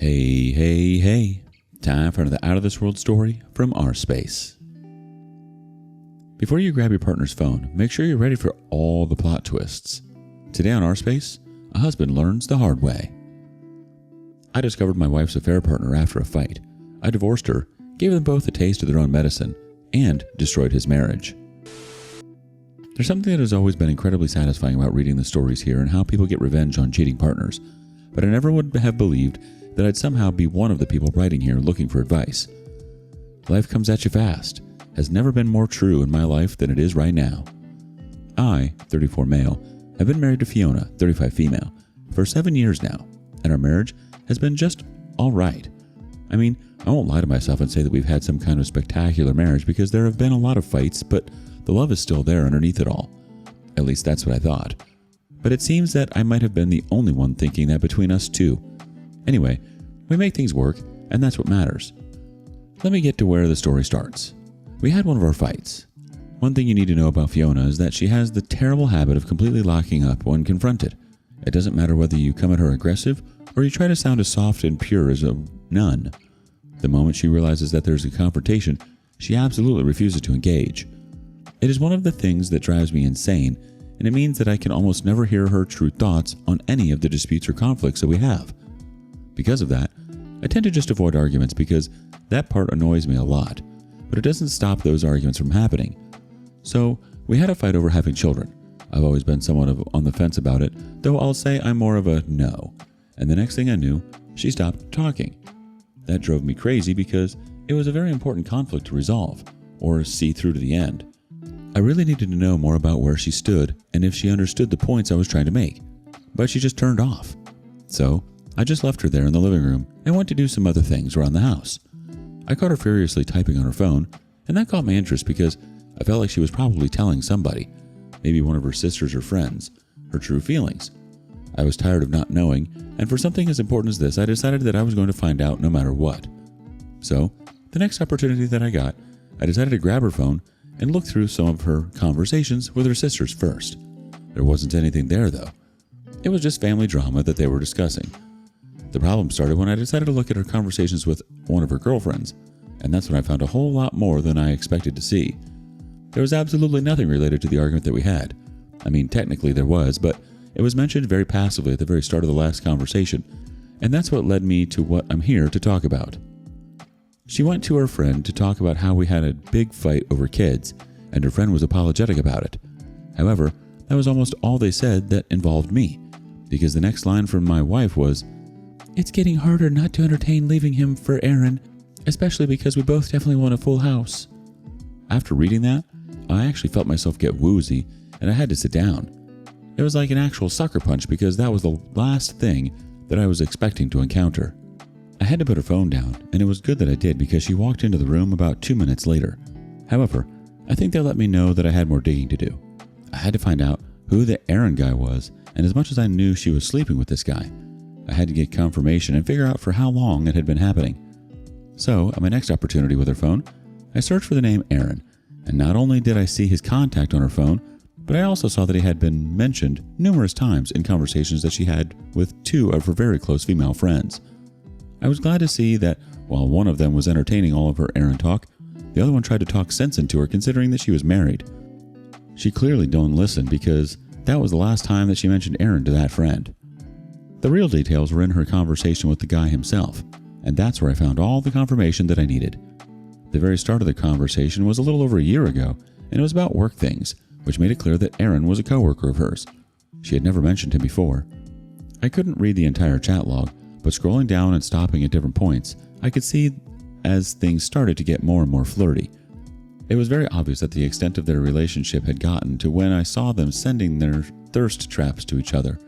Hey, hey, hey. Time for another Out of This World story from rSpace. Before you grab your partner's phone, make sure you're ready for all the plot twists. Today on rSpace, a husband learns the hard way. I discovered my wife's affair partner after a fight. I divorced her, gave them both a taste of their own medicine, and destroyed his marriage. There's something that has always been incredibly satisfying about reading the stories here and how people get revenge on cheating partners, but I never would have believed that I'd somehow be one of the people writing here looking for advice. Life comes at you fast has never been more true in my life than it is right now. I, 34 male, have been married to Fiona, 35 female, for 7 years now, and our marriage has been just all right. I mean, I won't lie to myself and say that we've had some kind of spectacular marriage because there have been a lot of fights, but the love is still there underneath it all. At least that's what I thought. But it seems that I might have been the only one thinking that between us two. Anyway, we make things work, and that's what matters. Let me get to where the story starts. We had one of our fights. One thing you need to know about Fiona is that she has the terrible habit of completely locking up when confronted. It doesn't matter whether you come at her aggressive or you try to sound as soft and pure as a nun. The moment she realizes that there's a confrontation, she absolutely refuses to engage. It is one of the things that drives me insane, and it means that I can almost never hear her true thoughts on any of the disputes or conflicts that we have. Because of that, I tend to just avoid arguments because that part annoys me a lot, but it doesn't stop those arguments from happening. So, we had a fight over having children. I've always been somewhat on the fence about it, though I'll say I'm more of a no. And the next thing I knew, she stopped talking. That drove me crazy because it was a very important conflict to resolve, or see through to the end. I really needed to know more about where she stood and if she understood the points I was trying to make, but she just turned off. So, I just left her there in the living room and went to do some other things around the house. I caught her furiously typing on her phone, and that caught my interest because I felt like she was probably telling somebody, maybe one of her sisters or friends, her true feelings. I was tired of not knowing, and for something as important as this, I decided that I was going to find out no matter what. So, the next opportunity that I got, I decided to grab her phone and look through some of her conversations with her sisters first. There wasn't anything there though. It was just family drama that they were discussing. The problem started when I decided to look at her conversations with one of her girlfriends, and that's when I found a whole lot more than I expected to see. There was absolutely nothing related to the argument that we had. I mean, technically there was, but it was mentioned very passively at the very start of the last conversation, and that's what led me to what I'm here to talk about. She went to her friend to talk about how we had a big fight over kids, and her friend was apologetic about it. However, that was almost all they said that involved me, because the next line from my wife was, "It's getting harder not to entertain leaving him for Aaron, especially because we both definitely want a full house." After reading that, I actually felt myself get woozy, and I had to sit down. It was like an actual sucker punch because that was the last thing that I was expecting to encounter. I had to put her phone down, and it was good that I did because she walked into the room about 2 minutes later. However, I think they let me know that I had more digging to do. I had to find out who the Aaron guy was, and as much as I knew she was sleeping with this guy, I had to get confirmation and figure out for how long it had been happening. So, at my next opportunity with her phone, I searched for the name Aaron, and not only did I see his contact on her phone, but I also saw that he had been mentioned numerous times in conversations that she had with 2 of her very close female friends. I was glad to see that while one of them was entertaining all of her Aaron talk, the other one tried to talk sense into her considering that she was married. She clearly don't listen because that was the last time that she mentioned Aaron to that friend. The real details were in her conversation with the guy himself, and that's where I found all the confirmation that I needed. The very start of the conversation was a little over a year ago, and it was about work things, which made it clear that Aaron was a coworker of hers. She had never mentioned him before. I couldn't read the entire chat log, but scrolling down and stopping at different points, I could see as things started to get more and more flirty. It was very obvious that the extent of their relationship had gotten to when I saw them sending their thirst traps to each other.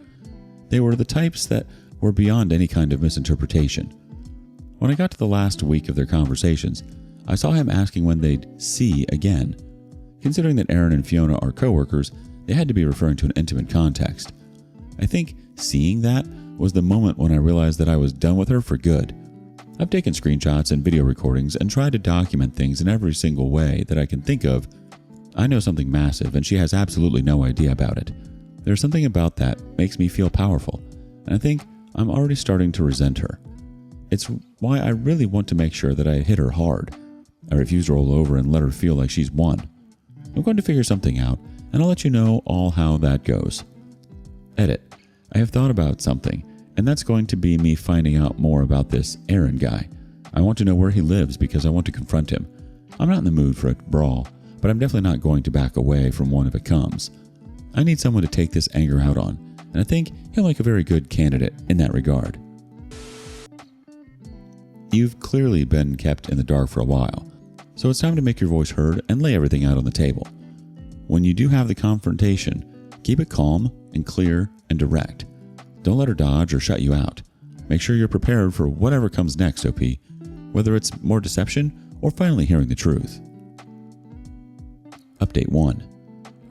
They were the types that were beyond any kind of misinterpretation. When I got to the last week of their conversations, I saw him asking when they'd see again. Considering that Aaron and Fiona are coworkers, they had to be referring to an intimate context. I think seeing that was the moment when I realized that I was done with her for good. I've taken screenshots and video recordings and tried to document things in every single way that I can think of. I know something massive and she has absolutely no idea about it. There's something about that makes me feel powerful, and I think I'm already starting to resent her. It's why I really want to make sure that I hit her hard. I refuse to roll over and let her feel like she's won. I'm going to figure something out, and I'll let you know all how that goes. Edit. I have thought about something, and that's going to be me finding out more about this Aaron guy. I want to know where he lives because I want to confront him. I'm not in the mood for a brawl, but I'm definitely not going to back away from one if it comes. I need someone to take this anger out on, and I think he'll make a very good candidate in that regard. You've clearly been kept in the dark for a while, so it's time to make your voice heard and lay everything out on the table. When you do have the confrontation, keep it calm and clear and direct. Don't let her dodge or shut you out. Make sure you're prepared for whatever comes next, OP, whether it's more deception or finally hearing the truth. Update 1.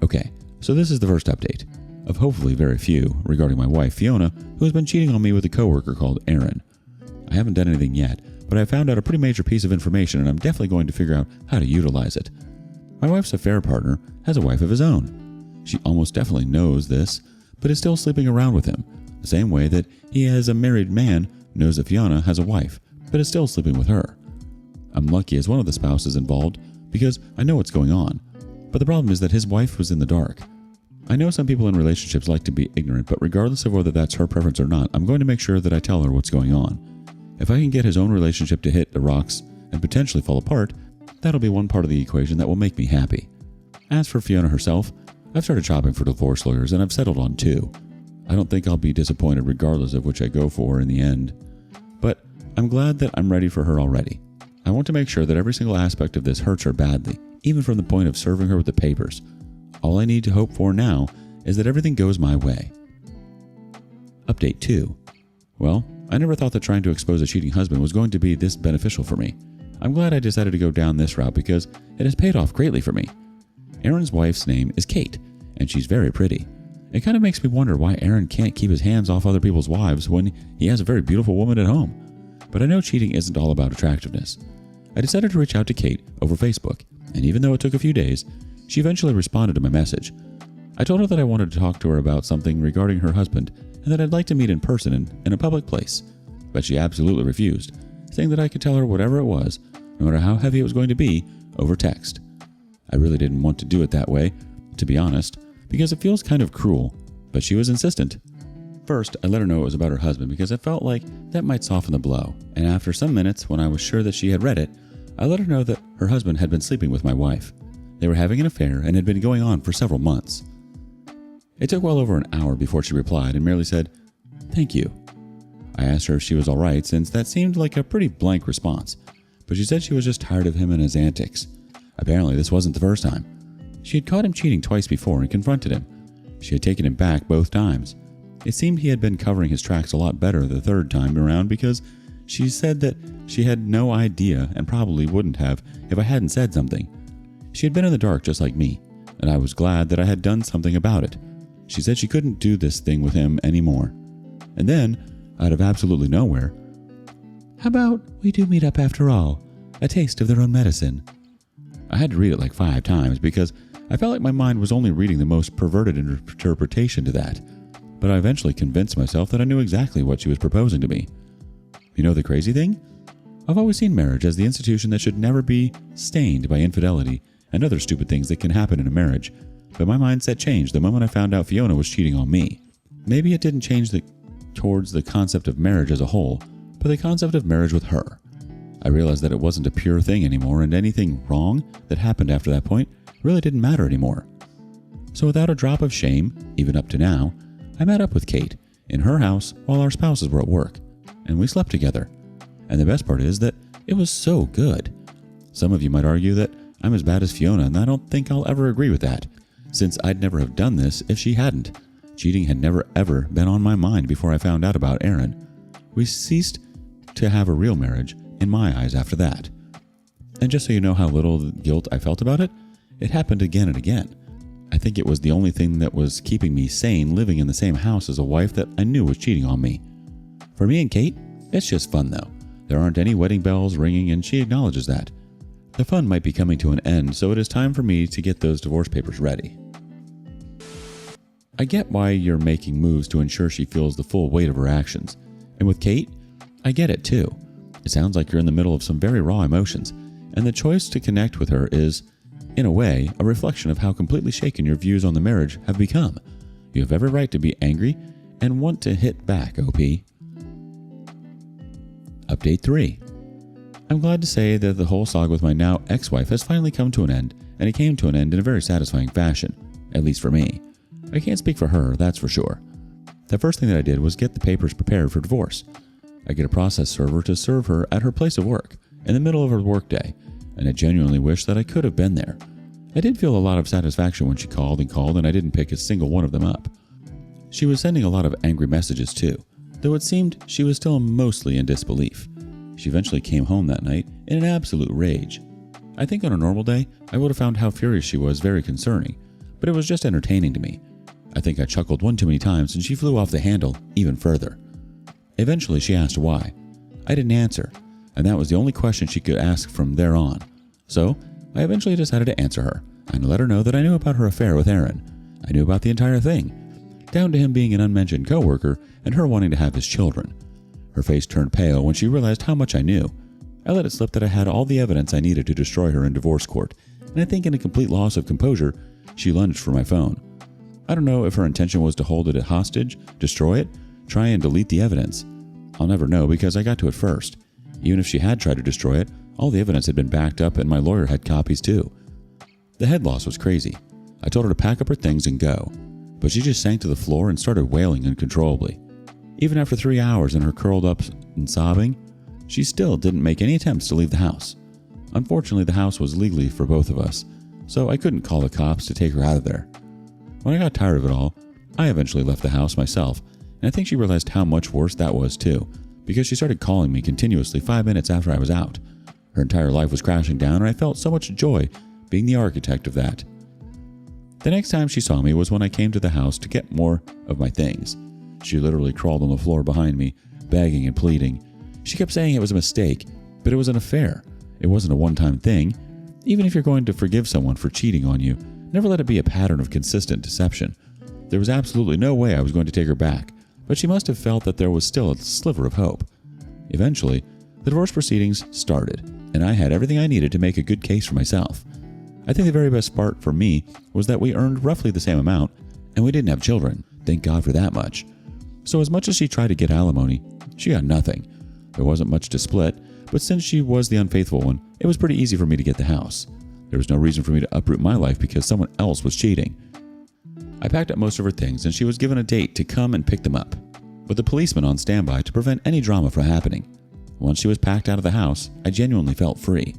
Okay, so this is the first update, of hopefully very few, regarding my wife Fiona, who has been cheating on me with a coworker called Aaron. I haven't done anything yet, but I found out a pretty major piece of information and I'm definitely going to figure out how to utilize it. My wife's affair partner has a wife of his own. She almost definitely knows this, but is still sleeping around with him, the same way that he, as a married man, knows that Fiona has a wife, but is still sleeping with her. I'm lucky as one of the spouses involved because I know what's going on, but the problem is that his wife was in the dark. I know some people in relationships like to be ignorant, but regardless of whether that's her preference or not, I'm going to make sure that I tell her what's going on. If I can get his own relationship to hit the rocks and potentially fall apart, that'll be one part of the equation that will make me happy. As for Fiona herself, I've started shopping for divorce lawyers and I've settled on 2. I don't think I'll be disappointed regardless of which I go for in the end, but I'm glad that I'm ready for her already. I want to make sure that every single aspect of this hurts her badly, even from the point of serving her with the papers. All I need to hope for now is that everything goes my way. Update 2. Well, I never thought that trying to expose a cheating husband was going to be this beneficial for me. I'm glad I decided to go down this route because it has paid off greatly for me. Aaron's wife's name is Kate, and she's very pretty. It kind of makes me wonder why Aaron can't keep his hands off other people's wives when he has a very beautiful woman at home. But I know cheating isn't all about attractiveness. I decided to reach out to Kate over Facebook, and even though it took a few days, she eventually responded to my message. I told her that I wanted to talk to her about something regarding her husband and that I'd like to meet in person in a public place, but she absolutely refused, saying that I could tell her whatever it was, no matter how heavy it was going to be, over text. I really didn't want to do it that way, to be honest, because it feels kind of cruel, but she was insistent. First, I let her know it was about her husband because I felt like that might soften the blow, and after some minutes, when I was sure that she had read it, I let her know that her husband had been sleeping with my wife. They were having an affair and had been going on for several months. It took well over an hour before she replied and merely said, "Thank you." I asked her if she was all right since that seemed like a pretty blank response, but she said she was just tired of him and his antics. Apparently this wasn't the first time. She had caught him cheating twice before and confronted him. She had taken him back both times. It seemed he had been covering his tracks a lot better the third time around because she said that she had no idea and probably wouldn't have if I hadn't said something. She had been in the dark just like me, and I was glad that I had done something about it. She said she couldn't do this thing with him anymore. And then, out of absolutely nowhere, "How about we do meet up after all? A taste of their own medicine." I had to read it like 5 times because I felt like my mind was only reading the most perverted interpretation to that. But I eventually convinced myself that I knew exactly what she was proposing to me. You know the crazy thing? I've always seen marriage as the institution that should never be stained by infidelity and other stupid things that can happen in a marriage. But my mindset changed the moment I found out Fiona was cheating on me. Maybe it didn't change towards the concept of marriage as a whole, but the concept of marriage with her. I realized that it wasn't a pure thing anymore, and anything wrong that happened after that point really didn't matter anymore. So without a drop of shame, even up to now, I met up with Kate in her house while our spouses were at work, and we slept together. And the best part is that it was so good. Some of you might argue that I'm as bad as Fiona, and I don't think I'll ever agree with that, since I'd never have done this if she hadn't. Cheating had never ever been on my mind before I found out about Aaron. We ceased to have a real marriage in my eyes after that. And just so you know how little guilt I felt about it, it happened again and again. I think it was the only thing that was keeping me sane living in the same house as a wife that I knew was cheating on me. For me and Kate, it's just fun though. There aren't any wedding bells ringing and she acknowledges that. The fun might be coming to an end, so it is time for me to get those divorce papers ready. I get why you're making moves to ensure she feels the full weight of her actions. And with Kate, I get it too. It sounds like you're in the middle of some very raw emotions, and the choice to connect with her is, in a way, a reflection of how completely shaken your views on the marriage have become. You have every right to be angry and want to hit back, OP. Update 3. I'm glad to say that the whole saga with my now ex-wife has finally come to an end, and it came to an end in a very satisfying fashion, at least for me. I can't speak for her, that's for sure. The first thing that I did was get the papers prepared for divorce. I get a process server to serve her at her place of work, in the middle of her workday, and I genuinely wish that I could have been there. I did feel a lot of satisfaction when she called, and I didn't pick a single one of them up. She was sending a lot of angry messages too, though it seemed she was still mostly in disbelief. She eventually came home that night in an absolute rage. I think on a normal day, I would have found how furious she was very concerning, but it was just entertaining to me. I think I chuckled one too many times and she flew off the handle even further. Eventually she asked why. I didn't answer, and that was the only question she could ask from there on. So I eventually decided to answer her and let her know that I knew about her affair with Aaron. I knew about the entire thing, down to him being an unmentioned coworker and her wanting to have his children. Her face turned pale when she realized how much I knew. I let it slip that I had all the evidence I needed to destroy her in divorce court, and I think in a complete loss of composure, she lunged for my phone. I don't know if her intention was to hold it hostage, destroy it, try and delete the evidence. I'll never know because I got to it first. Even if she had tried to destroy it, all the evidence had been backed up and my lawyer had copies too. The head loss was crazy. I told her to pack up her things and go, but she just sank to the floor and started wailing uncontrollably. Even after 3 hours and her curled up and sobbing, she still didn't make any attempts to leave the house. Unfortunately, the house was legally for both of us, so I couldn't call the cops to take her out of there. When I got tired of it all, I eventually left the house myself, and I think she realized how much worse that was too, because she started calling me continuously 5 minutes after I was out. Her entire life was crashing down, and I felt so much joy being the architect of that. The next time she saw me was when I came to the house to get more of my things. She literally crawled on the floor behind me, begging and pleading. She kept saying it was a mistake, but it was an affair. It wasn't a one-time thing. Even if you're going to forgive someone for cheating on you, never let it be a pattern of consistent deception. There was absolutely no way I was going to take her back, but she must have felt that there was still a sliver of hope. Eventually, the divorce proceedings started, and I had everything I needed to make a good case for myself. I think the very best part for me was that we earned roughly the same amount, and we didn't have children. Thank God for that much. So as much as she tried to get alimony, she got nothing. There wasn't much to split, but since she was the unfaithful one, it was pretty easy for me to get the house. There was no reason for me to uproot my life because someone else was cheating. I packed up most of her things and she was given a date to come and pick them up, with a policeman on standby to prevent any drama from happening. Once she was packed out of the house, I genuinely felt free.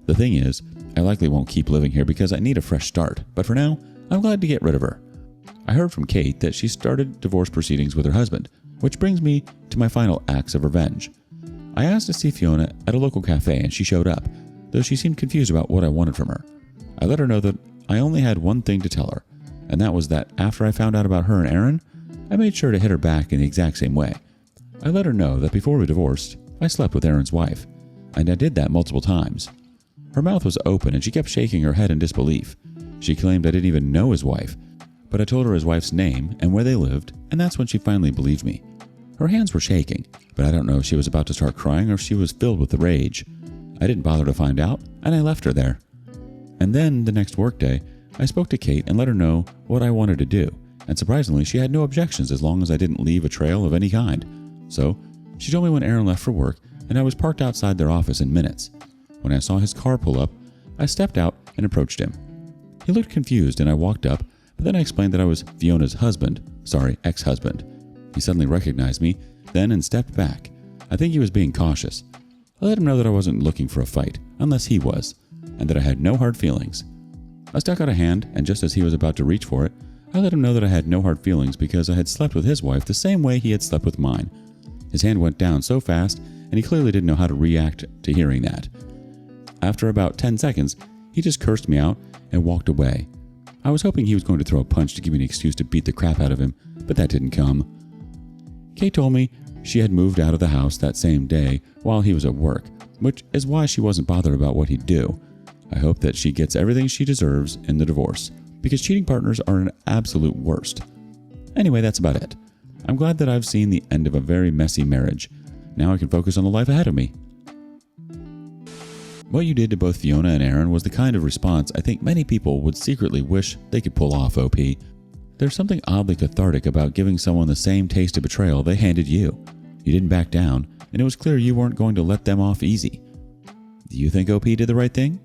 The thing is, I likely won't keep living here because I need a fresh start, but for now, I'm glad to get rid of her. I heard from Kate that she started divorce proceedings with her husband, which brings me to my final acts of revenge. I asked to see Fiona at a local cafe and she showed up, though she seemed confused about what I wanted from her. I let her know that I only had one thing to tell her, and that was that after I found out about her and Aaron, I made sure to hit her back in the exact same way. I let her know that before we divorced, I slept with Aaron's wife, and I did that multiple times. Her mouth was open and she kept shaking her head in disbelief. She claimed I didn't even know his wife, but I told her his wife's name and where they lived, and that's when she finally believed me. Her hands were shaking, but I don't know if she was about to start crying or if she was filled with rage. I didn't bother to find out, and I left her there. And then, the next workday, I spoke to Kate and let her know what I wanted to do, and surprisingly, she had no objections as long as I didn't leave a trail of any kind. So, she told me when Aaron left for work, and I was parked outside their office in minutes. When I saw his car pull up, I stepped out and approached him. He looked confused, and I walked up, but then I explained that I was Fiona's ex-husband. He suddenly recognized me, then and stepped back. I think he was being cautious. I let him know that I wasn't looking for a fight, unless he was, and that I had no hard feelings. I stuck out a hand, and just as he was about to reach for it, I let him know that I had no hard feelings because I had slept with his wife the same way he had slept with mine. His hand went down so fast, and he clearly didn't know how to react to hearing that. After about 10 seconds, he just cursed me out and walked away. I was hoping he was going to throw a punch to give me an excuse to beat the crap out of him, but that didn't come. Kate told me she had moved out of the house that same day while he was at work, which is why she wasn't bothered about what he'd do. I hope that she gets everything she deserves in the divorce, because cheating partners are an absolute worst. Anyway, that's about it. I'm glad that I've seen the end of a very messy marriage. Now I can focus on the life ahead of me. What you did to both Fiona and Aaron was the kind of response I think many people would secretly wish they could pull off, OP. There's something oddly cathartic about giving someone the same taste of betrayal they handed you. You didn't back down, and it was clear you weren't going to let them off easy. Do you think OP did the right thing?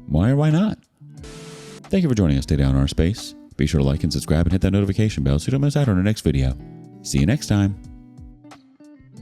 Why or why not? Thank you for joining us today on rSpace. Be sure to like and subscribe and hit that notification bell so you don't miss out on our next video. See you next time.